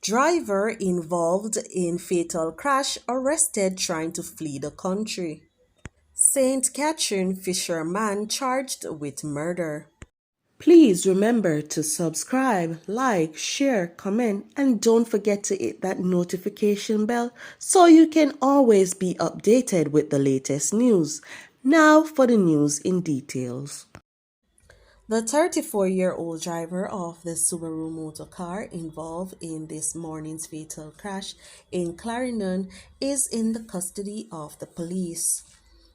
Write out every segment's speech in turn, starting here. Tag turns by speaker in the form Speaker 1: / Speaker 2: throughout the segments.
Speaker 1: Driver involved in fatal crash arrested trying to flee the country. St. Catherine fisherman charged with murder. Please remember to subscribe, like, share, comment, and don't forget to hit that notification bell so you can always be updated with the latest news. Now for the news in details. The 34-year-old driver of the Subaru motor car involved in this morning's fatal crash in Clarendon is in the custody of the police.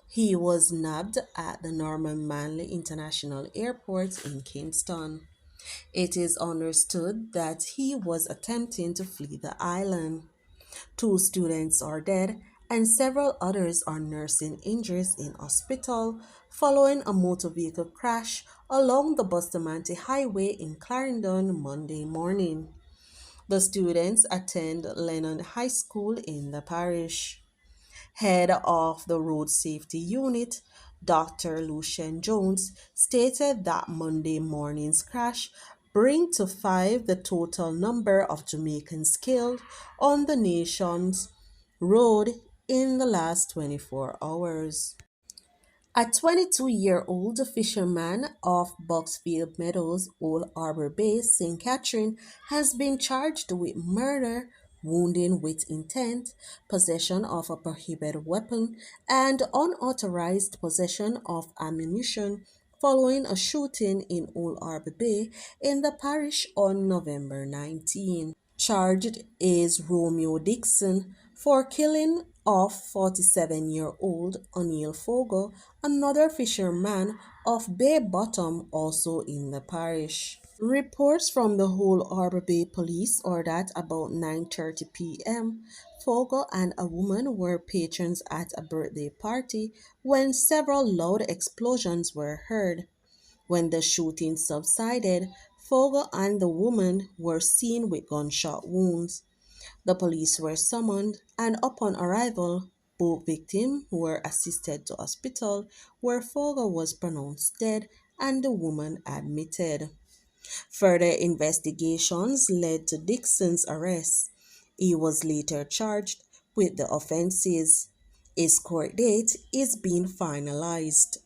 Speaker 1: He was nabbed at the Norman Manley International Airport in Kingston. It is understood that he was attempting to flee the island. Two students are dead and several others are nursing injuries in hospital following a motor vehicle crash along the Bustamante Highway in Clarendon Monday morning. The students attend Lennon High School in the parish. Head of the Road Safety Unit, Dr. Lucien Jones, stated that Monday morning's crash bring to 5 the total number of Jamaicans killed on the nation's road in the last 24 hours. A 22-year-old fisherman of Boxfield Meadows, Old Harbour Bay, St. Catherine, has been charged with murder, wounding with intent, possession of a prohibited weapon, and unauthorized possession of ammunition following a shooting in Old Harbour Bay in the parish on November 19. Charged is Romeo Dixon for killing of 47-year-old O'Neill Fogo, another fisherman of Bay Bottom, also in the parish. Reports from the Whole Harbour Bay Police are that about 9:30 p.m., Fogo and a woman were patrons at a birthday party when several loud explosions were heard. When the shooting subsided, Fogo and the woman were seen with gunshot wounds. The police were summoned, and upon arrival, both victims were assisted to hospital where Fogo was pronounced dead and the woman admitted. Further investigations led to Dixon's arrest. He was later charged with the offenses. His court date is being finalized.